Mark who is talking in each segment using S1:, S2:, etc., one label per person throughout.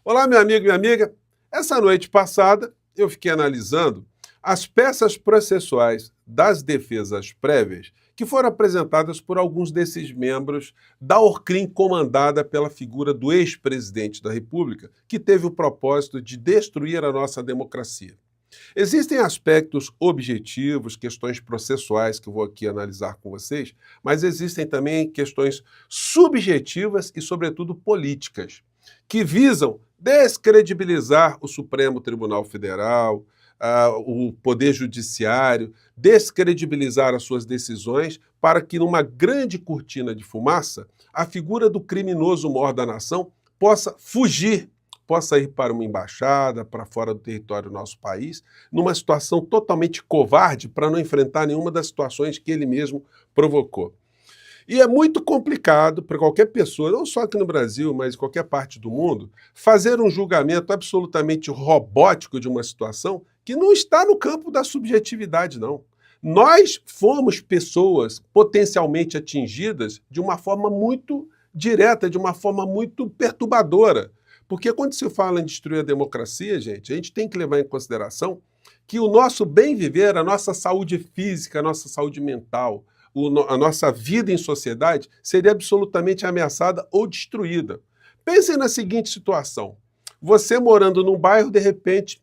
S1: Olá, meu amigo e minha amiga. Essa noite passada, eu fiquei analisando as peças processuais das defesas prévias que foram apresentadas por alguns desses membros da Orcrim comandada pela figura do ex-presidente da República, que teve o propósito de destruir a nossa democracia. Existem aspectos objetivos, questões processuais que eu vou aqui analisar com vocês, mas existem também questões subjetivas e, sobretudo, políticas, que visam descredibilizar o Supremo Tribunal Federal, o Poder Judiciário, descredibilizar as suas decisões para que, numa grande cortina de fumaça, a figura do criminoso mor da nação possa fugir, possa ir para uma embaixada, para fora do território do nosso país, numa situação totalmente covarde para não enfrentar nenhuma das situações que ele mesmo provocou. E é muito complicado para qualquer pessoa, não só aqui no Brasil, mas em qualquer parte do mundo, fazer um julgamento absolutamente robótico de uma situação que não está no campo da subjetividade, não. Nós fomos pessoas potencialmente atingidas de uma forma muito direta, de uma forma muito perturbadora. Porque quando se fala em destruir a democracia, gente, a gente tem que levar em consideração que o nosso bem viver, a nossa saúde física, a nossa saúde mental, a nossa vida em sociedade seria absolutamente ameaçada ou destruída. Pensem na seguinte situação. Você morando num bairro, de repente,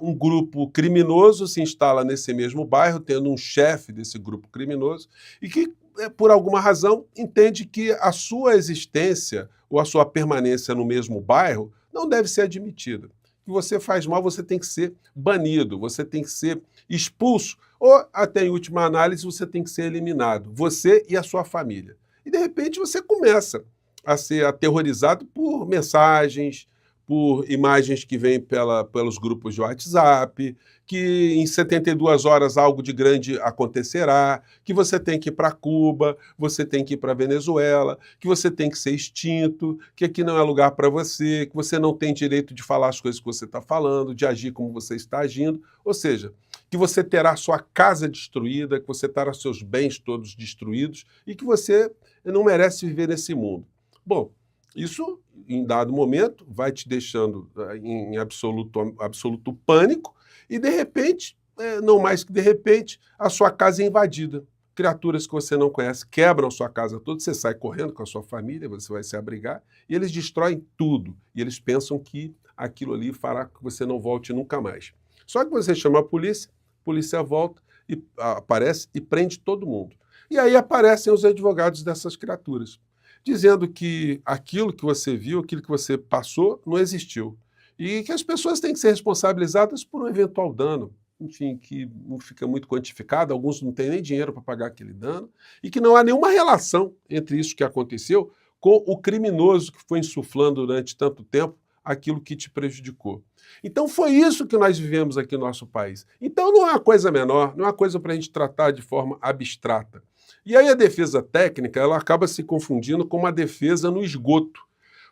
S1: um grupo criminoso se instala nesse mesmo bairro, tendo um chefe desse grupo criminoso, e que, por alguma razão, entende que a sua existência ou a sua permanência no mesmo bairro não deve ser admitida. Que você faz mal, você tem que ser banido, você tem que ser expulso, ou, até em última análise, você tem que ser eliminado, você e a sua família. E, de repente, você começa a ser aterrorizado por mensagens, por imagens que vêm pelos grupos de WhatsApp, que em 72 horas algo de grande acontecerá, que você tem que ir para Cuba, você tem que ir para Venezuela, que você tem que ser extinto, que aqui não é lugar para você, que você não tem direito de falar as coisas que você está falando, de agir como você está agindo, ou seja, que você terá sua casa destruída, que você terá seus bens todos destruídos e que você não merece viver nesse mundo. Bom, isso, em dado momento, vai te deixando em absoluto pânico e, de repente, não mais que de repente, a sua casa é invadida. Criaturas que você não conhece quebram a sua casa toda, você sai correndo com a sua família, você vai se abrigar, e eles destroem tudo. E eles pensam que aquilo ali fará que você não volte nunca mais. Só que você chama a polícia volta, e aparece e prende todo mundo. E aí aparecem os advogados dessas criaturas, dizendo que aquilo que você viu, aquilo que você passou, não existiu. E que as pessoas têm que ser responsabilizadas por um eventual dano, enfim, que não fica muito quantificado, alguns não têm nem dinheiro para pagar aquele dano, e que não há nenhuma relação entre isso que aconteceu com o criminoso que foi insuflando durante tanto tempo aquilo que te prejudicou. Então foi isso que nós vivemos aqui no nosso país. Então não é uma coisa menor, não é uma coisa para a gente tratar de forma abstrata. E aí a defesa técnica, ela acaba se confundindo com uma defesa no esgoto.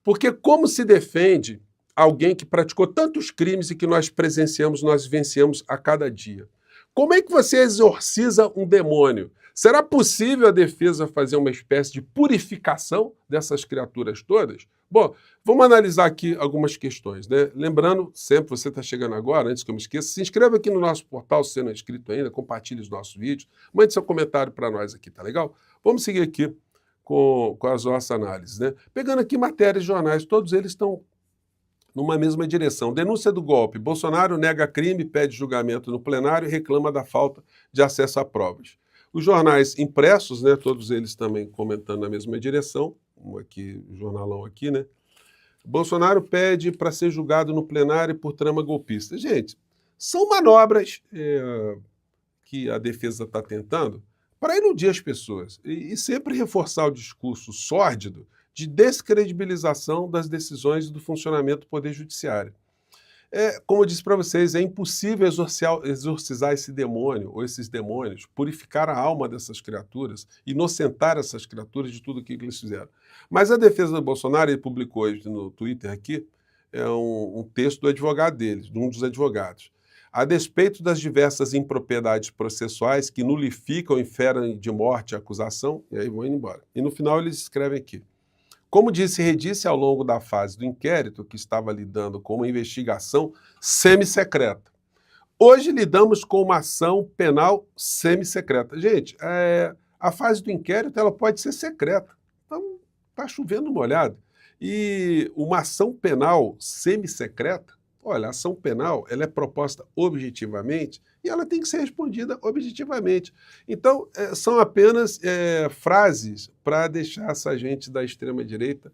S1: Porque como se defende alguém que praticou tantos crimes e que nós presenciamos, nós vivenciamos a cada dia? Como é que você exorciza um demônio? Será possível a defesa fazer uma espécie de purificação dessas criaturas todas? Bom, vamos analisar aqui algumas questões, né? Lembrando, sempre você está chegando agora, antes que eu me esqueça, se inscreva aqui no nosso portal, se você não é inscrito ainda, compartilhe os nossos vídeos, mande seu comentário para nós aqui, tá legal? Vamos seguir aqui com as nossas análises, né? Pegando aqui matérias, jornais, todos eles estão numa mesma direção. Denúncia do golpe. Bolsonaro nega crime, pede julgamento no plenário e reclama da falta de acesso a provas. Os jornais impressos, né, todos eles também comentando na mesma direção, aqui, jornalão aqui, né? Bolsonaro pede para ser julgado no plenário por trama golpista. Gente, são manobras que a defesa está tentando para iludir as pessoas e sempre reforçar o discurso sórdido de descredibilização das decisões e do funcionamento do Poder Judiciário. Como eu disse para vocês, é impossível exorcizar esse demônio, ou esses demônios, purificar a alma dessas criaturas, inocentar essas criaturas de tudo o que eles fizeram. Mas a defesa do Bolsonaro, ele publicou hoje no Twitter aqui, um texto do advogado deles, de um dos advogados. A despeito das diversas impropriedades processuais que nulificam e inferem de morte a acusação, e aí vão indo embora. E no final eles escrevem aqui: como disse e redisse ao longo da fase do inquérito, que estava lidando com uma investigação semi-secreta. Hoje lidamos com uma ação penal semi-secreta. Gente, a fase do inquérito ela pode ser secreta. Então, está chovendo molhado. E uma ação penal semi-secreta, olha, a ação penal ela é proposta objetivamente e ela tem que ser respondida objetivamente. Então, são apenas frases para deixar essa gente da extrema-direita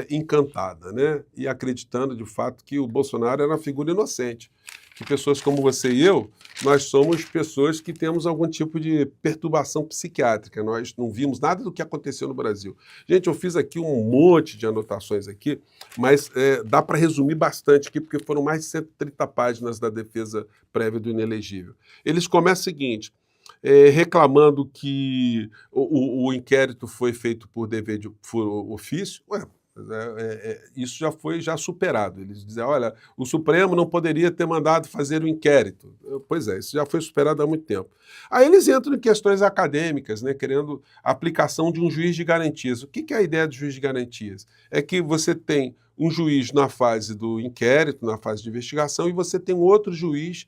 S1: encantada, né? E acreditando, de fato, que o Bolsonaro era uma figura inocente. Que pessoas como você e eu, nós somos pessoas que temos algum tipo de perturbação psiquiátrica. Nós não vimos nada do que aconteceu no Brasil. Gente, eu fiz aqui um monte de anotações aqui, mas dá para resumir bastante aqui, porque foram mais de 130 páginas da defesa prévia do inelegível. Eles começam o seguinte, reclamando que o inquérito foi feito por dever de ofício. Ué, isso já foi superado. Eles dizem, olha, o Supremo não poderia ter mandado fazer o inquérito. Pois é, isso já foi superado há muito tempo. Aí eles entram em questões acadêmicas, né, querendo a aplicação de um juiz de garantias. O que é a ideia do juiz de garantias? É que você tem um juiz na fase do inquérito, na fase de investigação, e você tem um outro juiz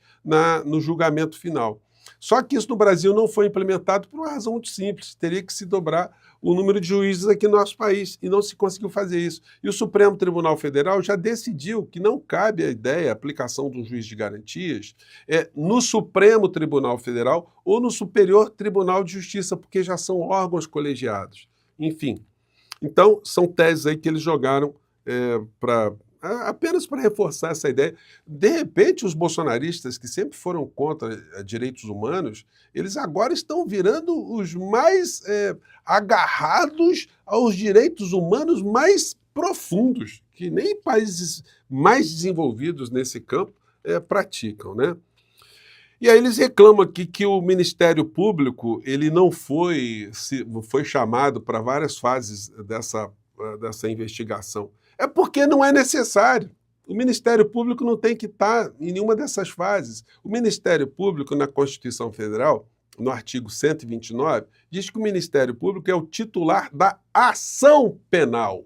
S1: no julgamento final. Só que isso no Brasil não foi implementado por uma razão muito simples. Teria que se dobrar o número de juízes aqui no nosso país, e não se conseguiu fazer isso. E o Supremo Tribunal Federal já decidiu que não cabe a ideia, a aplicação de um juiz de garantias, no Supremo Tribunal Federal ou no Superior Tribunal de Justiça, porque já são órgãos colegiados. Enfim, então são teses aí que eles jogaram apenas para reforçar essa ideia. De repente, os bolsonaristas, que sempre foram contra direitos humanos, eles agora estão virando os mais agarrados aos direitos humanos mais profundos, que nem países mais desenvolvidos nesse campo praticam, né? E aí eles reclamam aqui que o Ministério Público ele não foi chamado para várias fases dessa investigação. É porque não é necessário. O Ministério Público não tem que estar em nenhuma dessas fases. O Ministério Público, na Constituição Federal, no artigo 129, diz que o Ministério Público é o titular da ação penal.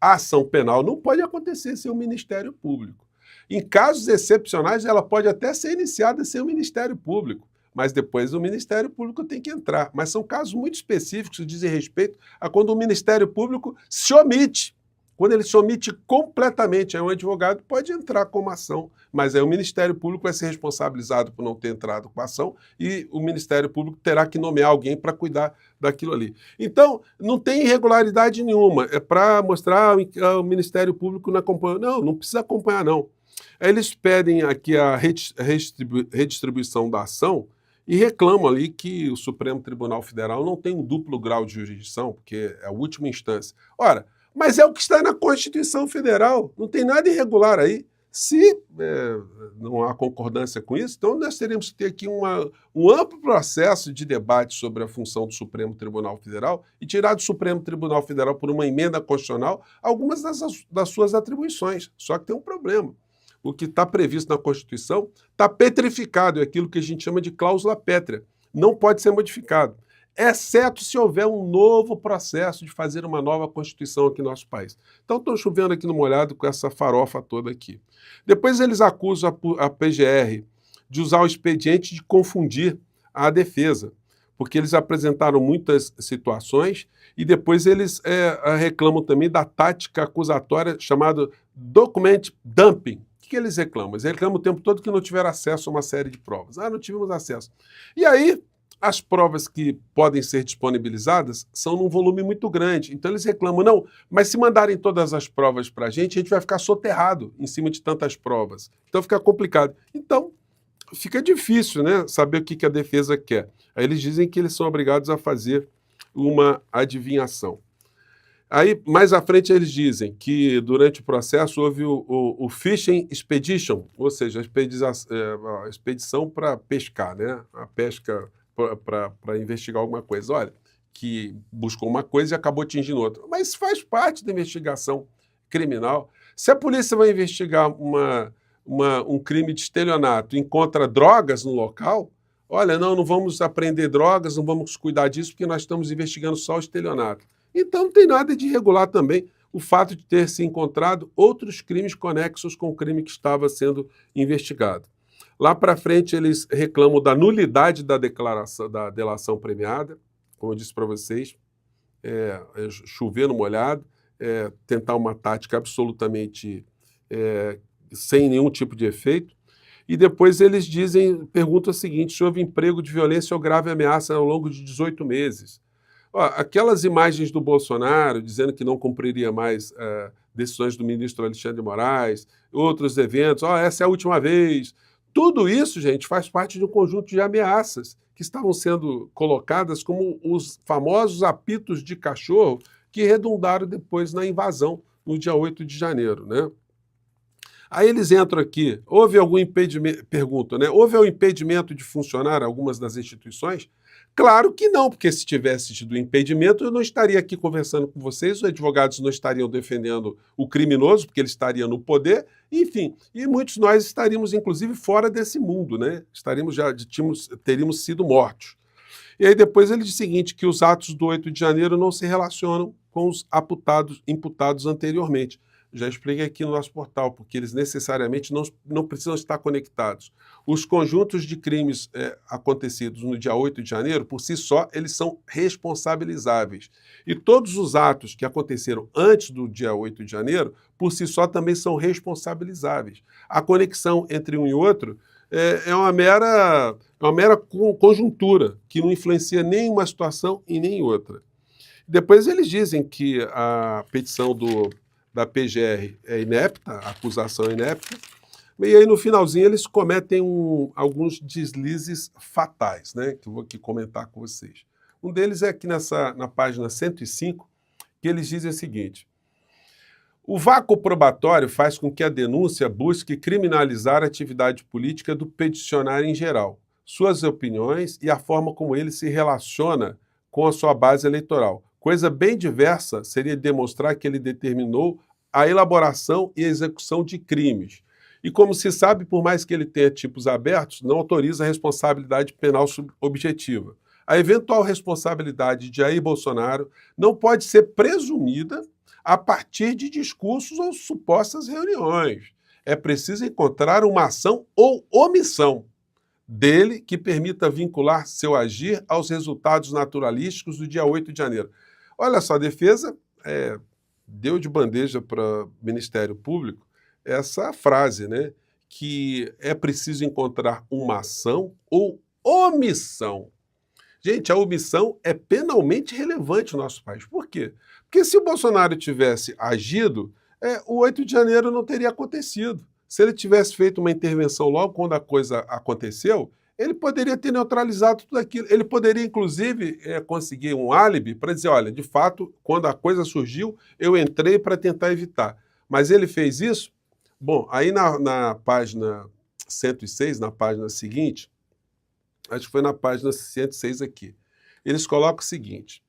S1: A ação penal não pode acontecer sem o Ministério Público. Em casos excepcionais, ela pode até ser iniciada sem o Ministério Público, mas depois o Ministério Público tem que entrar. Mas são casos muito específicos que dizem respeito a quando o Ministério Público se omite. Quando ele se omite completamente, aí um advogado pode entrar com uma ação, mas aí o Ministério Público vai ser responsabilizado por não ter entrado com a ação e o Ministério Público terá que nomear alguém para cuidar daquilo ali. Então, não tem irregularidade nenhuma, é para mostrar o Ministério Público não acompanha. Não, não precisa acompanhar, não. Aí eles pedem aqui a redistribuição da ação e reclamam ali que o Supremo Tribunal Federal não tem um duplo grau de jurisdição, porque é a última instância. Ora, mas é o que está na Constituição Federal, não tem nada irregular aí. Se não há concordância com isso, então nós teremos que ter aqui um amplo processo de debate sobre a função do Supremo Tribunal Federal e tirar do Supremo Tribunal Federal, por uma emenda constitucional, algumas das suas atribuições. Só que tem um problema. O que está previsto na Constituição está petrificado, é aquilo que a gente chama de cláusula pétrea. Não pode ser modificado, exceto se houver um novo processo de fazer uma nova Constituição aqui no nosso país. Então, estou chovendo aqui no molhado com essa farofa toda aqui. Depois eles acusam a PGR de usar o expediente de confundir a defesa, porque eles apresentaram muitas situações e depois eles reclamam também da tática acusatória chamada document dumping. O que eles reclamam? Eles reclamam o tempo todo que não tiveram acesso a uma série de provas. Não tivemos acesso. E aí, as provas que podem ser disponibilizadas são num volume muito grande. Então eles reclamam, não, mas se mandarem todas as provas para a gente vai ficar soterrado em cima de tantas provas. Então fica complicado. Então fica difícil, né, saber o que a defesa quer. Aí eles dizem que eles são obrigados a fazer uma adivinhação. Aí, mais à frente, eles dizem que durante o processo houve o Fishing Expedition, ou seja, a expedição para pescar, né, a pesca para investigar alguma coisa. Olha, que buscou uma coisa e acabou atingindo outra. Mas faz parte da investigação criminal. Se a polícia vai investigar um crime de estelionato e encontra drogas no local, olha, não vamos apreender drogas, não vamos cuidar disso porque nós estamos investigando só o estelionato. Então não tem nada de irregular também. o fato de ter se encontrado outros crimes conexos com o crime que estava sendo investigado. Lá para frente, eles reclamam da nulidade da declaração, da delação premiada, como eu disse para vocês, chover no molhado, tentar uma tática absolutamente sem nenhum tipo de efeito. E depois eles perguntam o seguinte: se houve emprego de violência ou grave ameaça ao longo de 18 meses. Aquelas imagens do Bolsonaro dizendo que não cumpriria mais decisões do ministro Alexandre de Moraes, outros eventos, essa é a última vez. Tudo isso, gente, faz parte de um conjunto de ameaças que estavam sendo colocadas como os famosos apitos de cachorro que redundaram depois na invasão no dia 8 de janeiro, né? Aí eles entram aqui, houve algum impedimento, perguntam, né? Houve o impedimento de funcionar algumas das instituições? Claro que não, porque se tivesse tido impedimento, eu não estaria aqui conversando com vocês, os advogados não estariam defendendo o criminoso, porque ele estaria no poder, enfim, e muitos de nós estaríamos, inclusive, fora desse mundo, né? Teríamos sido mortos. E aí depois ele diz o seguinte, que os atos do 8 de janeiro não se relacionam com os imputados anteriormente. Já expliquei aqui no nosso portal, porque eles necessariamente não precisam estar conectados. Os conjuntos de crimes acontecidos no dia 8 de janeiro, por si só, eles são responsabilizáveis. E todos os atos que aconteceram antes do dia 8 de janeiro, por si só, também são responsabilizáveis. A conexão entre um e outro é uma mera conjuntura, que não influencia nem em uma situação e nem em outra. Depois eles dizem que a petição da PGR é inepta, a acusação é inepta, e aí no finalzinho eles cometem alguns deslizes fatais, né, que eu vou aqui comentar com vocês. Um deles é aqui na página 105, que eles dizem o seguinte: o vácuo probatório faz com que a denúncia busque criminalizar a atividade política do peticionário em geral, suas opiniões e a forma como ele se relaciona com a sua base eleitoral. Coisa bem diversa seria demonstrar que ele determinou a elaboração e execução de crimes. E como se sabe, por mais que ele tenha tipos abertos, não autoriza a responsabilidade penal objetiva. A eventual responsabilidade de Jair Bolsonaro não pode ser presumida a partir de discursos ou supostas reuniões. É preciso encontrar uma ação ou omissão dele que permita vincular seu agir aos resultados naturalísticos do dia 8 de janeiro. Olha só, a defesa deu de bandeja para o Ministério Público essa frase, né? Que é preciso encontrar uma ação ou omissão. Gente, a omissão é penalmente relevante no nosso país. Por quê? Porque se o Bolsonaro tivesse agido, o 8 de janeiro não teria acontecido. Se ele tivesse feito uma intervenção logo quando a coisa aconteceu, ele poderia ter neutralizado tudo aquilo. Ele poderia, inclusive, conseguir um álibi para dizer, olha, de fato, quando a coisa surgiu, eu entrei para tentar evitar. Mas ele fez isso? Bom, aí na página 106, na página seguinte, acho que foi na página 106 aqui, eles colocam o seguinte: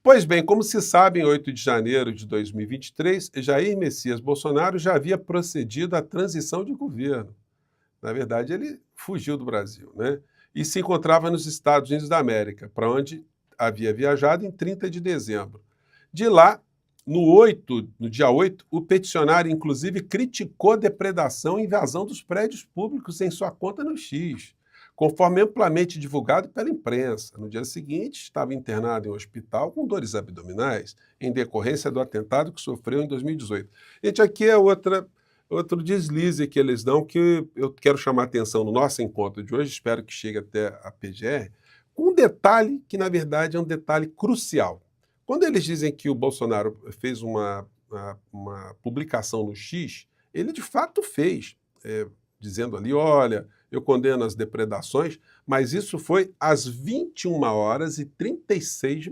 S1: pois bem, como se sabe, em 8 de janeiro de 2023, Jair Messias Bolsonaro já havia procedido à transição de governo. Na verdade, ele fugiu do Brasil, né? E se encontrava nos Estados Unidos da América, para onde havia viajado em 30 de dezembro. De lá, no dia 8, o peticionário, inclusive, criticou a depredação e invasão dos prédios públicos em sua conta no X, conforme amplamente divulgado pela imprensa. No dia seguinte, estava internado em um hospital com dores abdominais, em decorrência do atentado que sofreu em 2018. Gente, aqui é outro deslize que eles dão, que eu quero chamar a atenção no nosso encontro de hoje, espero que chegue até a PGR, com um detalhe que, na verdade, é um detalhe crucial. Quando eles dizem que o Bolsonaro fez uma publicação no X, ele de fato fez, dizendo ali, olha, eu condeno as depredações, mas isso foi às 21h36.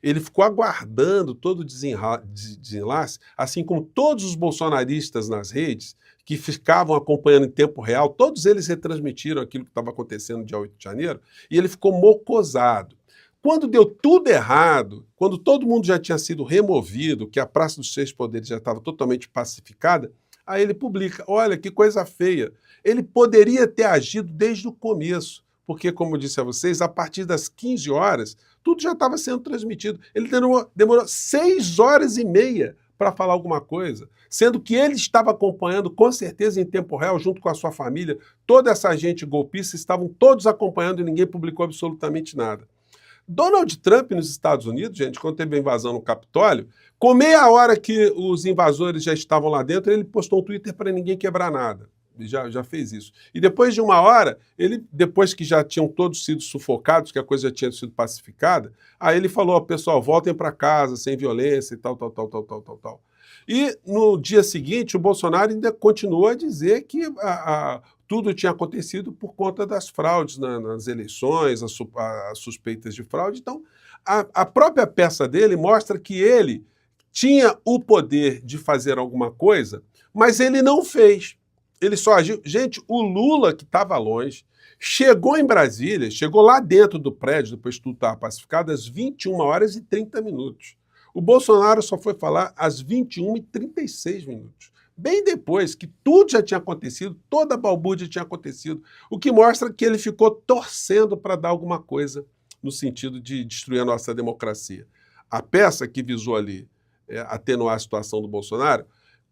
S1: Ele ficou aguardando todo o desenlace, assim como todos os bolsonaristas nas redes, que ficavam acompanhando em tempo real, todos eles retransmitiram aquilo que estava acontecendo no dia 8 de janeiro, e ele ficou mocosado. Quando deu tudo errado, quando todo mundo já tinha sido removido, que a Praça dos Três Poderes já estava totalmente pacificada, aí ele publica, olha que coisa feia. Ele poderia ter agido desde o começo, porque, como eu disse a vocês, a partir das 15 horas, tudo já estava sendo transmitido. Ele demorou 6 horas e meia para falar alguma coisa, sendo que ele estava acompanhando, com certeza, em tempo real, junto com a sua família, toda essa gente golpista, estavam todos acompanhando e ninguém publicou absolutamente nada. Donald Trump, nos Estados Unidos, gente, quando teve a invasão no Capitólio, com meia hora que os invasores já estavam lá dentro, ele postou um Twitter para ninguém quebrar nada. Já fez isso. E depois de uma hora, depois que já tinham todos sido sufocados, que a coisa já tinha sido pacificada, aí ele falou, ó, pessoal, voltem para casa, sem violência e tal. E no dia seguinte, o Bolsonaro ainda continuou a dizer que tudo tinha acontecido por conta das fraudes nas eleições, as suspeitas de fraude. Então, a própria peça dele mostra que ele tinha o poder de fazer alguma coisa, mas ele não fez. Ele só agiu. Gente, o Lula, que estava longe, chegou em Brasília, chegou lá dentro do prédio, depois que tudo estava pacificado, às 21h30. O Bolsonaro só foi falar às 21h36. Bem depois que tudo já tinha acontecido, toda a balbúrdia tinha acontecido, o que mostra que ele ficou torcendo para dar alguma coisa no sentido de destruir a nossa democracia. A peça que visou ali atenuar a situação do Bolsonaro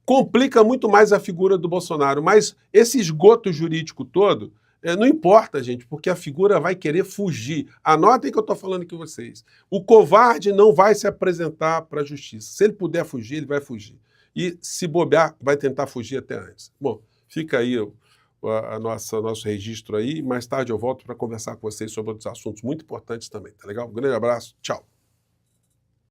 S1: complica muito mais a figura do Bolsonaro, mas esse esgoto jurídico todo não importa, gente, porque a figura vai querer fugir. Anotem que eu estou falando aqui com vocês. O covarde não vai se apresentar para a justiça. Se ele puder fugir, ele vai fugir. E, se bobear, vai tentar fugir até antes. Bom, fica aí nosso registro aí. Mais tarde eu volto para conversar com vocês sobre outros assuntos muito importantes também, tá legal? Um grande abraço, tchau.